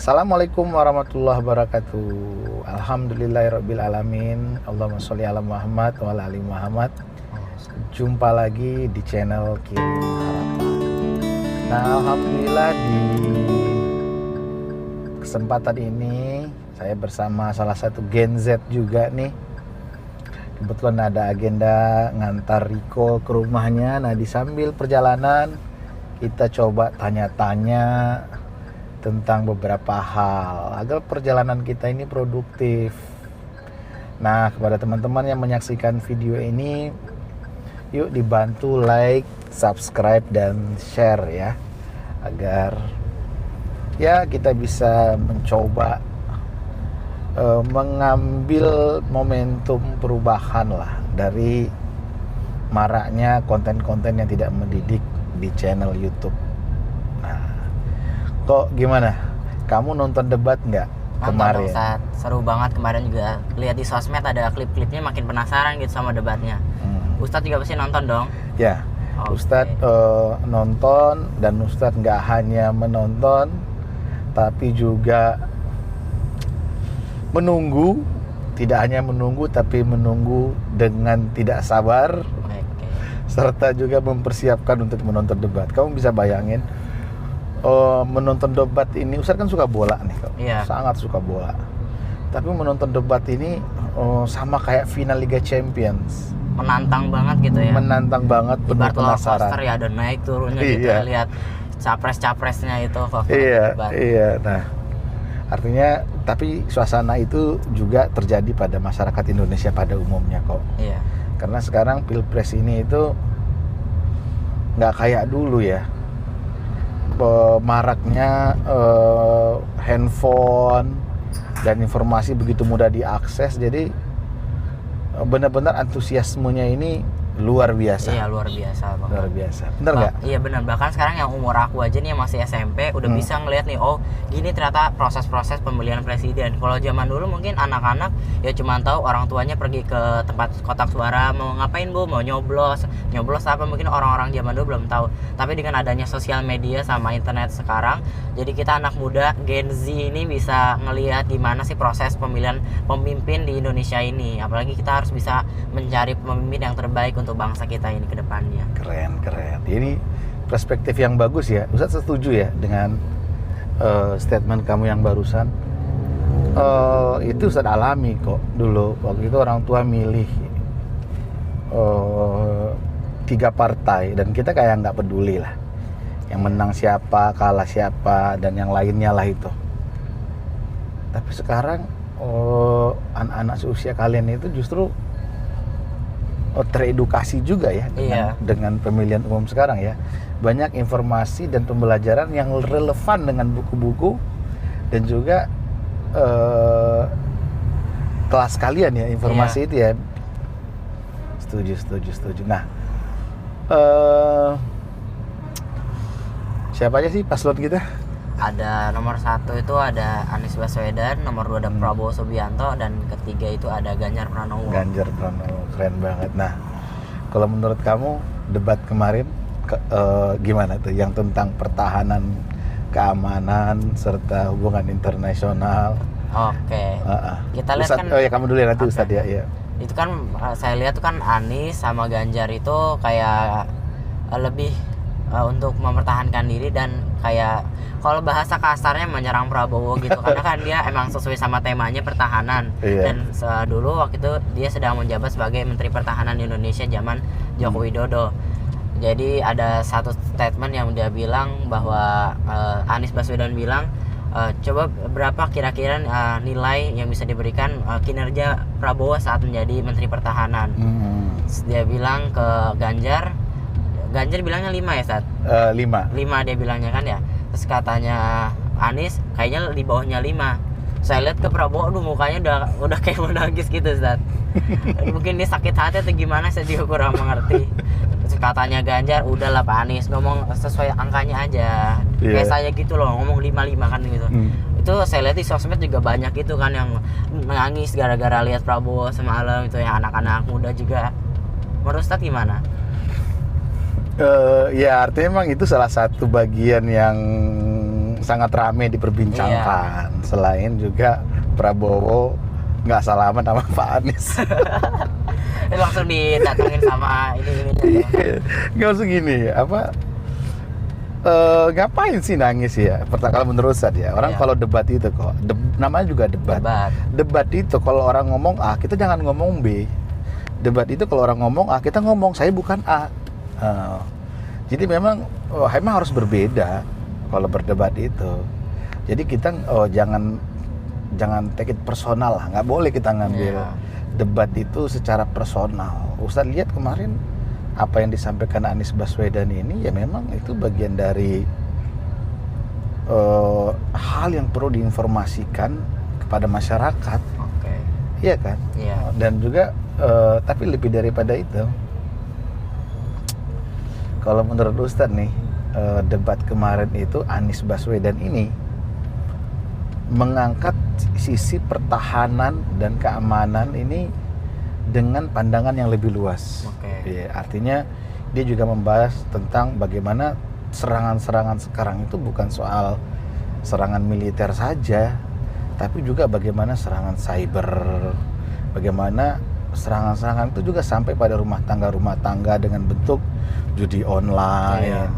Assalamualaikum warahmatullahi wabarakatuh. Alhamdulillahirabbil alamin. Allahumma sholli ala Muhammad wa ala ali Muhammad. Jumpa lagi di channel Kirim Harapan. Nah, alhamdulillah di kesempatan ini saya bersama salah satu Gen Z juga nih. Kebetulan ada agenda ngantar Riko ke rumahnya. Nah, di sambil perjalanan kita coba tanya-tanya tentang beberapa hal agar perjalanan kita ini produktif. Nah, kepada teman-teman yang menyaksikan video ini, yuk dibantu like, subscribe, dan share ya, agar ya kita bisa mencoba mengambil momentum perubahan lah dari maraknya konten-konten yang tidak mendidik di channel YouTube. Nah, kok gimana? Kamu nonton debat nggak kemarin? Ustaz, seru banget kemarin juga. Lihat di sosmed ada klip-klipnya, makin penasaran gitu sama debatnya. Ustadz juga pasti nonton dong? Ya, Okay. Ustadz nonton, dan Ustadz nggak hanya menonton, tapi juga menunggu. Tidak hanya menunggu, tapi menunggu dengan tidak sabar, Okay. serta juga mempersiapkan untuk menonton debat. Kamu bisa bayangin menonton debat ini, Ustadz kan suka bola nih kok, Iya. sangat suka bola. Tapi menonton debat ini sama kayak final Liga Champions, Menantang banget gitu ya. menantang banget, penuh Ibarat roller penasaran. coaster ya, ada naik turunnya gitu. Iya. Lihat capres-capresnya itu faktor Iya, debat. iya. Nah, artinya tapi suasana itu juga terjadi pada masyarakat Indonesia pada umumnya kok. Iya. Karena sekarang Pilpres ini itu nggak kayak dulu ya. Maraknya handphone dan informasi begitu mudah diakses, jadi benar-benar antusiasmenya ini luar biasa. Iya, luar biasa banget. Luar biasa. Bener nggak? Iya benar, bahkan sekarang yang umur aku aja nih yang masih SMP udah bisa ngelihat nih, oh gini ternyata proses-proses pemilihan presiden. Kalau zaman dulu mungkin anak-anak ya cuma tahu orang tuanya pergi ke tempat kotak suara mau ngapain bu, mau nyoblos apa, mungkin orang-orang zaman dulu belum tahu. Tapi dengan adanya sosial media sama internet sekarang, jadi kita anak muda Gen Z ini bisa ngelihat gimana sih proses pemilihan pemimpin di Indonesia ini. Apalagi kita harus bisa mencari pemimpin yang terbaik untuk bangsa kita ini ke depannya. Keren. Ini perspektif yang bagus ya. Ustadz setuju ya dengan statement kamu yang barusan. Itu Ustadz alami kok dulu. Waktu itu orang tua milih 3 partai dan kita kayak nggak peduli lah. Yang menang siapa, kalah siapa, dan yang lainnya lah itu. Tapi sekarang anak-anak seusia kalian itu justru teredukasi juga ya dengan pemilihan umum sekarang ya. Banyak informasi dan pembelajaran yang relevan dengan buku-buku dan juga kelas kalian ya, informasi itu ya. Setuju. Nah, siapa aja sih paslon kita? Ada nomor 1 itu ada Anies Baswedan, nomor 2 ada Prabowo Subianto, dan ketiga itu ada Ganjar Pranowo. Ganjar Pranowo, keren banget. Nah, kalau menurut kamu debat kemarin gimana tuh, yang tentang pertahanan, keamanan, serta hubungan internasional? Oke. Kita lihat kan. Oh ya, kamu dulu ya, nanti Ustadz ya. Itu kan saya lihat tuh kan Anies sama Ganjar itu kayak lebih untuk mempertahankan diri dan kayak kalau bahasa kasarnya menyerang Prabowo gitu. Karena kan dia emang sesuai sama temanya pertahanan. Dan dulu waktu itu dia sedang menjabat sebagai Menteri Pertahanan Indonesia zaman Joko Widodo. Jadi ada satu statement yang dia bilang bahwa Anies Baswedan bilang, coba berapa kira-kira nilai yang bisa diberikan kinerja Prabowo saat menjadi Menteri Pertahanan. Dia bilang ke Ganjar bilangnya 5 ya Sat? 5 dia bilangnya kan ya. Terus katanya Anies kayaknya di bawahnya 5. Saya lihat ke Prabowo, aduh mukanya udah kayak mau nangis gitu Sat. Mungkin dia sakit hati atau gimana, saya juga kurang mengerti. Terus katanya Ganjar, udahlah Pak Anies ngomong sesuai angkanya aja. Kayak saya gitu loh, ngomong 5 kan gitu. Itu saya lihat di sosmed juga banyak gitu kan yang nangis gara-gara lihat Prabowo semalam itu ya, anak-anak muda juga. Menurut Ustadz gimana? Ya artinya memang itu salah satu bagian yang sangat ramai diperbincangkan. Selain juga Prabowo nggak salaman sama Pak Anies. Itu langsung didatengin sama ini. Nggak usah gini, ngapain sih nangis ya? Pertama kalau menurut saya ya, orang Iya. kalau debat itu kok, namanya juga debat. Debat itu kalau orang ngomong A, kita jangan ngomong B. Debat itu kalau orang ngomong A, kita ngomong saya bukan A. Jadi memang harus berbeda kalau berdebat itu. Jadi kita jangan take it personal lah, nggak boleh kita ngambil debat itu secara personal. Ustadz lihat kemarin apa yang disampaikan Anies Baswedan ini ya memang itu bagian dari hal yang perlu diinformasikan kepada masyarakat. Oke. Iya kan? Iya. Dan juga tapi lebih daripada itu, kalau menurut Ustadz nih, debat kemarin itu Anies Baswedan ini mengangkat sisi pertahanan dan keamanan ini dengan pandangan yang lebih luas. Ya, artinya dia juga membahas tentang bagaimana serangan-serangan sekarang itu bukan soal serangan militer saja, tapi juga bagaimana serangan cyber, bagaimana serangan-serangan itu juga sampai pada rumah tangga dengan bentuk judi online. Iya.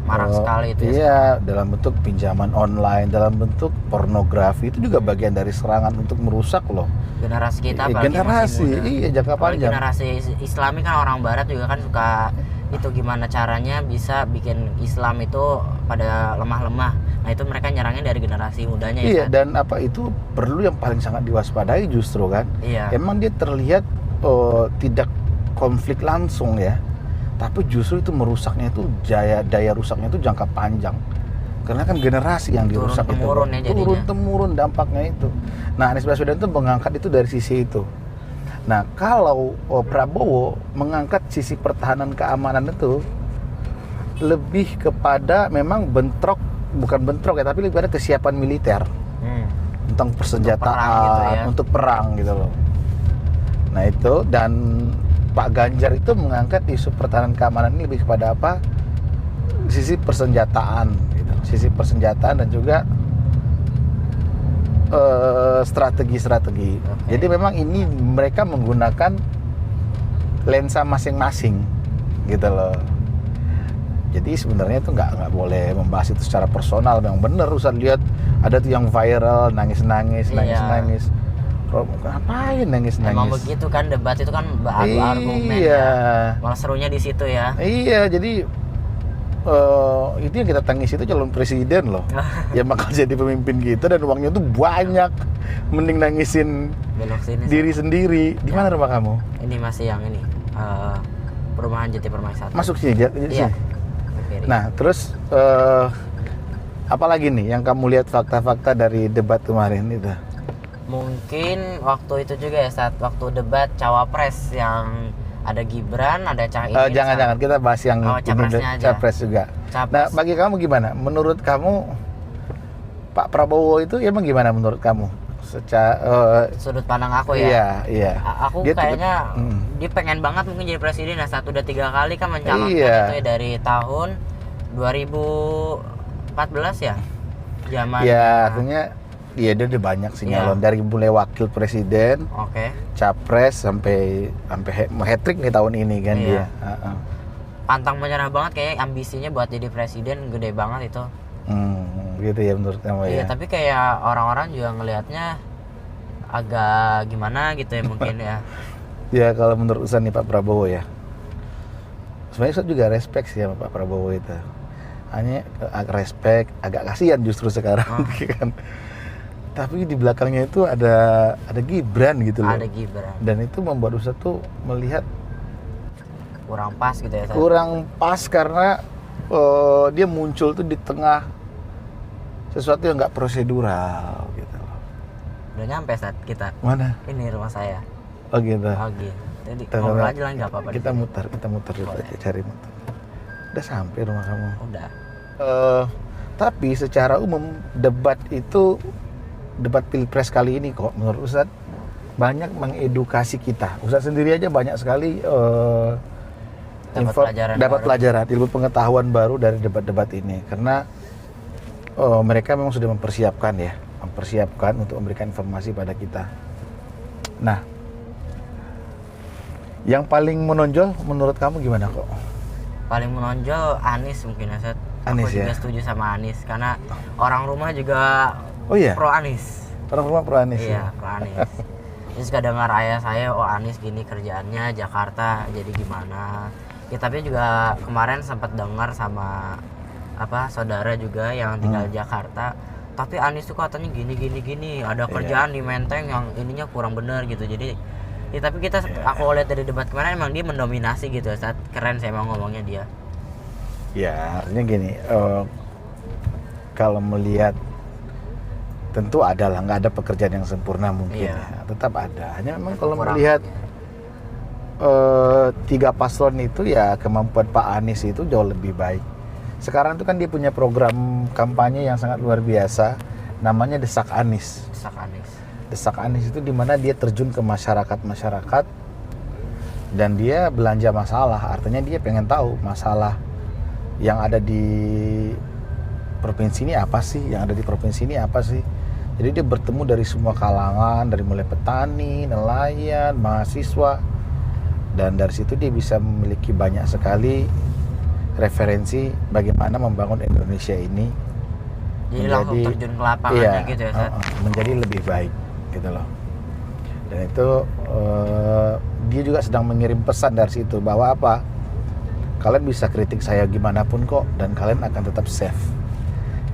Marak sekali itu ya. Iya, dalam bentuk pinjaman online, dalam bentuk pornografi, itu juga bagian dari serangan untuk merusak loh generasi kita, apalagi generasi, masih muda. iya jangka Apalagi panjang. generasi Islami kan orang Barat juga kan suka itu gimana caranya bisa bikin Islam itu pada lemah-lemah. Nah itu mereka nyerangnya dari generasi mudanya Iya, ya. dan apa itu perlu yang paling sangat diwaspadai justru kan. Iya. Emang dia terlihat tidak konflik langsung ya, tapi justru itu merusaknya itu daya rusaknya itu jangka panjang. Karena kan generasi yang dirusak itu Turun-temurun ya jadinya. turun-temurun dampaknya itu. Nah, Anies Baswedan itu mengangkat itu dari sisi itu. Nah, kalau Prabowo mengangkat sisi pertahanan keamanan itu lebih kepada memang bukan bentrok ya, tapi lebih pada kesiapan militer tentang persenjataan untuk perang gitu loh. Nah itu, dan Pak Ganjar itu mengangkat isu pertahanan keamanan ini lebih kepada apa? Sisi persenjataan gitu. Sisi persenjataan dan juga strategi-strategi. Jadi memang ini mereka menggunakan lensa masing-masing gitu loh. Jadi sebenarnya itu nggak boleh membahas itu secara personal. Yang bener Ustaz lihat ada tuh yang viral nangis-nangis. Ngapain nangis-nangis? Emang begitu kan, debat itu kan adu argumen ya. Malah serunya di situ ya. Iya, jadi itu yang kita tangis itu calon presiden loh. Yang bakal jadi pemimpin kita dan uangnya tuh banyak. Mending nangisin diri sendiri. Di mana rumah kamu? Ini masih yang ini. Perumahan Jati Permai 1. Masuk sini, Iya. Nah, terus apalagi nih yang kamu lihat fakta-fakta dari debat kemarin itu? Mungkin waktu itu juga ya, saat waktu debat cawapres yang ada Gibran, ada Caimin. Jangan kita bahas yang capres juga. Nah, bagi kamu gimana? Menurut kamu Pak Prabowo itu emang gimana menurut kamu? Secara sudut pandang aku ya. Iya. Aku dia kayaknya dia pengen banget mungkin jadi presiden. Nah, saat udah 3 kali kan mencalonkan itu ya, dari tahun 2014 ya. Zaman. Ya, artinya iya dia udah banyak sih nyalon dari mulai wakil presiden, capres sampai hat-trick nih tahun ini kan dia. Pantang menyerah banget, kayak ambisinya buat jadi presiden gede banget itu. Gitu ya menurut kamu ya. Iya, tapi kayak orang-orang juga ngelihatnya agak gimana gitu ya mungkin ya. Ya kalau menurut Ustaz nih Pak Prabowo ya. Sebenarnya saya juga respect sih sama Pak Prabowo itu. Hanya agak respect, agak kasihan justru sekarang kan. Tapi di belakangnya itu ada Gibran gitu loh. Ada Gibran. Dan itu membuat Ustaz tuh melihat kurang pas gitu ya. Kurang pas karena dia muncul tuh di tengah sesuatu yang nggak prosedural gitu. Udah nyampe saat kita. Mana? Ini rumah saya. Oh gitu. Jadi ngobrol aja lah, nggak apa-apa. Kita muter dulu aja, cari muter. Udah sampai rumah kamu. Udah. Tapi secara umum debat pilpres kali ini kok menurut Ustaz banyak mengedukasi kita. Ustaz sendiri aja banyak sekali dapat pelajaran, ilmu pengetahuan baru dari debat-debat ini. Karena mereka memang sudah mempersiapkan untuk memberikan informasi pada kita. Nah, yang paling menonjol menurut kamu gimana kok? Paling menonjol Anies mungkin ya, Seth. Anies, Aku juga ya? setuju sama Anies karena orang rumah juga Oh iya, pro Anies. orang rumah pro Anies. Iya, Ya? pro Anies. Terus suka dengar ayah saya, oh Anies gini kerjaannya Jakarta jadi gimana. Ya tapi juga kemarin sempat dengar sama saudara juga yang tinggal di Jakarta. Tapi Anies tuh katanya gini. Ada kerjaan di Menteng yang ininya kurang bener gitu. Jadi ya tapi aku lihat dari debat kemarin emang dia mendominasi gitu. Saat keren saya mau ngomongnya dia. Ya, artinya gini, kalau melihat tentu adalah nggak ada pekerjaan yang sempurna mungkin, Iya. ya. Tetap ada. Hanya memang kalau Kurang. melihat tiga paslon itu ya kemampuan Pak Anies itu jauh lebih baik. Sekarang itu kan dia punya program kampanye yang sangat luar biasa, namanya Desak Anies. Desak Anies. Desak Anies itu dimana dia terjun ke masyarakat dan dia belanja masalah. Artinya dia pengen tahu masalah yang ada di provinsi ini apa sih, Jadi dia bertemu dari semua kalangan, dari mulai petani, nelayan, mahasiswa, dan dari situ dia bisa memiliki banyak sekali referensi bagaimana membangun Indonesia ini Jadi langsung terjun ke lapangannya gitu ya, Seth. menjadi lebih baik gitu loh. Dan itu dia juga sedang mengirim pesan dari situ bahwa kalian bisa kritik saya gimana pun kok, dan kalian akan tetap safe,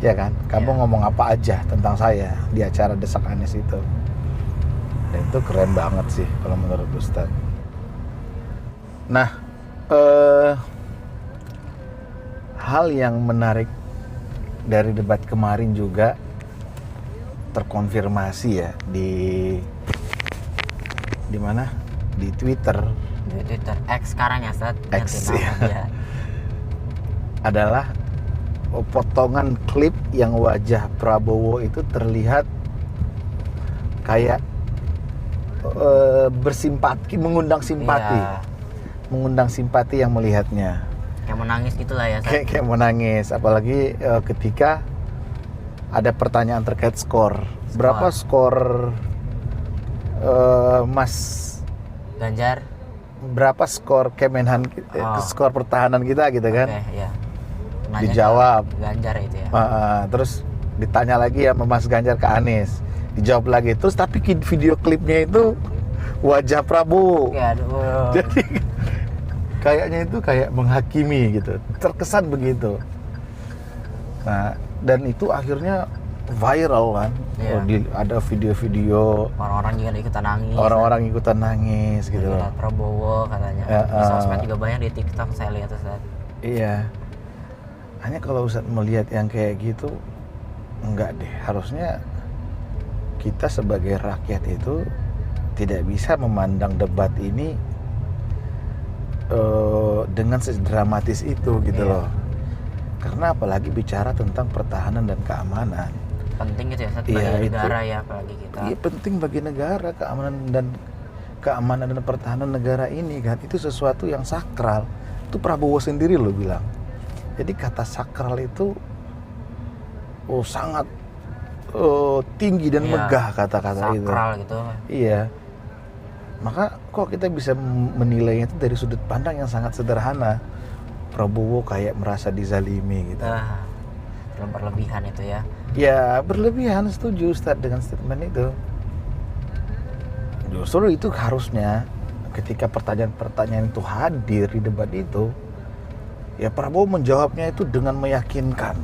ya kan? Kamu ngomong apa aja tentang saya di acara Desak Anies itu, dan itu keren banget sih kalau menurut Ustadz. Nah, hal yang menarik dari debat kemarin juga terkonfirmasi ya di mana? Di Twitter. Di Twitter X sekarang ya, Seth. X, Ganti nama ya. dia. Adalah potongan klip yang wajah Prabowo itu terlihat kayak bersimpati, mengundang simpati. Iya. Mengundang simpati yang melihatnya. Kayak menangis gitulah ya, Seth. Kayak menangis, apalagi ketika ada pertanyaan terkait skor. Berapa skor Mas Ganjar. berapa skor Kemenhan, skor pertahanan kita gitu kan? Oke, iya. Nanya Dijawab. ke Ganjar itu ya. Terus ditanya lagi ya Mas Ganjar ke Anies, dijawab lagi. Terus tapi video klipnya itu wajah Prabowo. Ya, aduh. Jadi kayaknya itu kayak menghakimi gitu, terkesan begitu. Nah, dan itu akhirnya viral kan. Iya. Ada video-video Orang-orang juga ikutan nangis. orang-orang ikutan nangis gitu loh. Lihat Prabowo katanya. Ya, Di sosmed juga banyak, di TikTok saya lihat tuh, Seth. Iya. Hanya kalau Ustadz melihat yang kayak gitu, enggak deh. Harusnya kita sebagai rakyat itu tidak bisa memandang debat ini dengan sedramatis itu gitu loh. Karena apalagi bicara tentang pertahanan dan keamanan. Penting gitu ya, Seth, bagi negara ya, apalagi kita. Iya, penting bagi negara, keamanan dan pertahanan negara ini kan, itu sesuatu yang sakral. Itu Prabowo sendiri loh bilang. Jadi kata sakral itu sangat tinggi dan megah kata-kata itu. Sakral gitu. Iya. Maka kok kita bisa menilainya itu dari sudut pandang yang sangat sederhana. Prabowo kayak merasa dizalimi gitu. Belum berlebihan itu ya. Ya berlebihan, setuju Ustadz dengan statement itu. Justru itu harusnya ketika pertanyaan-pertanyaan itu hadir di debat itu, ya Prabowo menjawabnya itu dengan meyakinkan.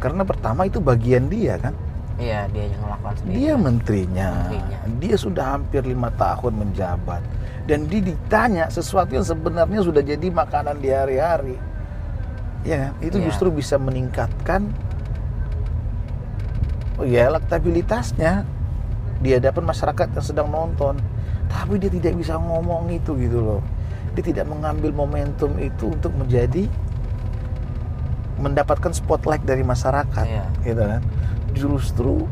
Karena pertama itu bagian dia kan. Iya, dia yang melakukan sendiri. Dia menterinya. Dia sudah hampir 5 tahun menjabat. Dan dia ditanya sesuatu yang sebenarnya sudah jadi makanan di hari-hari. Ya, itu justru bisa meningkatkan elektabilitasnya di hadapan masyarakat yang sedang nonton. Tapi dia tidak bisa ngomong itu gitu loh. Dia tidak mengambil momentum itu untuk mendapatkan spotlight dari masyarakat, gitu kan. Justru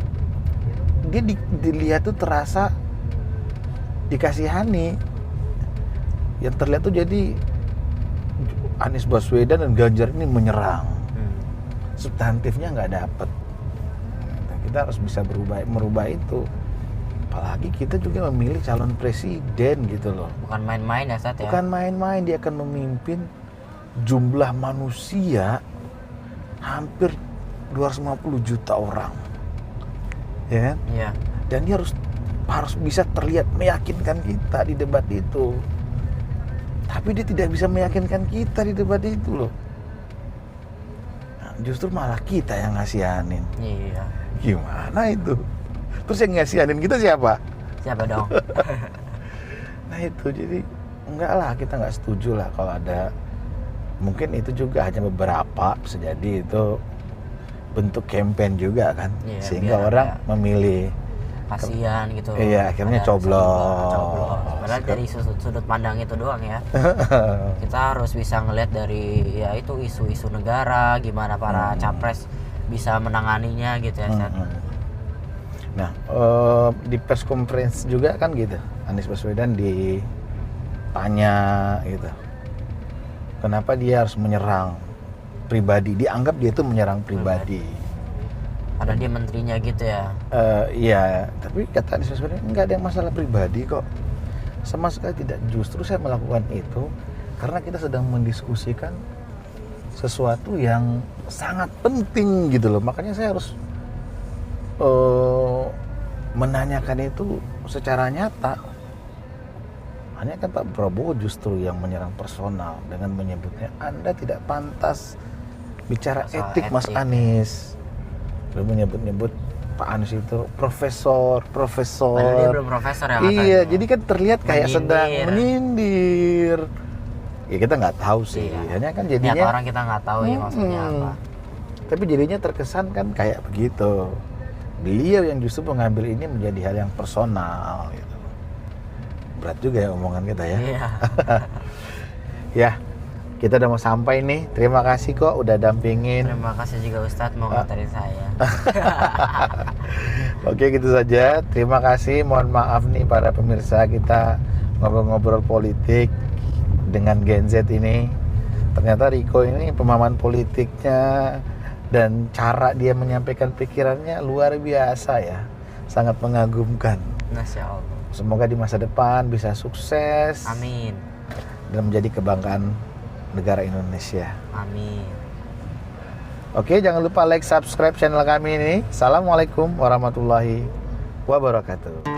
dia dilihat tuh terasa dikasihani. Yang terlihat tuh jadi Anies Baswedan dan Ganjar ini menyerang. substantifnya nggak dapet. Kita harus bisa merubah itu. Apalagi kita juga memilih calon presiden gitu loh. Bukan main-main ya Ustadz ya. Bukan main-main, dia akan memimpin jumlah manusia hampir 250 juta orang. Ya kan? Iya. Dan dia harus bisa terlihat meyakinkan kita di debat itu. Tapi dia tidak bisa meyakinkan kita di debat itu loh. Nah, justru malah kita yang ngasihanin. Iya. Gimana itu? Terus yang ngasihanin kita siapa? Siapa dong? Nah itu, jadi enggak lah, kita nggak setuju lah kalau ada, mungkin itu juga hanya beberapa, bisa jadi itu bentuk campaign juga kan, Iya, sehingga biar orang ada memilih. Kasihan gitu. Iya, akhirnya Ada coblos. Padahal dari sudut pandang itu doang ya. Kita harus bisa ngelihat dari ya itu isu-isu negara, gimana para capres bisa menanganinya gitu ya Ustadz. Nah, di press conference juga kan gitu, Anies Baswedan ditanya gitu, kenapa dia harus menyerang pribadi, dianggap dia itu menyerang pribadi. Ada dia menterinya gitu ya. Iya, tapi kata Anies Baswedan nggak ada yang masalah pribadi kok, sama sekali tidak. Justru saya melakukan itu karena kita sedang mendiskusikan sesuatu yang sangat penting gitu loh, makanya saya harus menanyakan itu secara nyata. Hanya kan Pak Prabowo justru yang menyerang personal dengan menyebutnya Anda tidak pantas bicara etik Mas Anies. Lalu menyebut Pak Anies itu profesor. Padahal dia belum profesor ya katanya. Iya, jadi kan terlihat kayak Menyindir. sedang menyindir. Ya kita nggak tahu sih, Iya. hanya kan Niat jadinya. orang kita nggak tahu ya maksudnya apa. Tapi jadinya terkesan kan kayak begitu. Beliau yang justru mengambil ini menjadi hal yang personal gitu. Berat juga ya omongan kita ya. Iya. Ya, kita udah mau sampai nih. Terima kasih kok udah dampingin. Terima kasih juga Ustadz mau nganterin saya. Oke, gitu saja. Terima kasih. Mohon maaf nih para pemirsa, kita ngobrol-ngobrol politik dengan Gen Z ini. Ternyata Riko ini pemahaman politiknya dan cara dia menyampaikan pikirannya luar biasa ya. Sangat mengagumkan. Masya Allah. Semoga di masa depan bisa sukses. Amin. Dan menjadi kebanggaan negara Indonesia. Amin. Oke, jangan lupa like, subscribe channel kami ini. Assalamualaikum warahmatullahi wabarakatuh.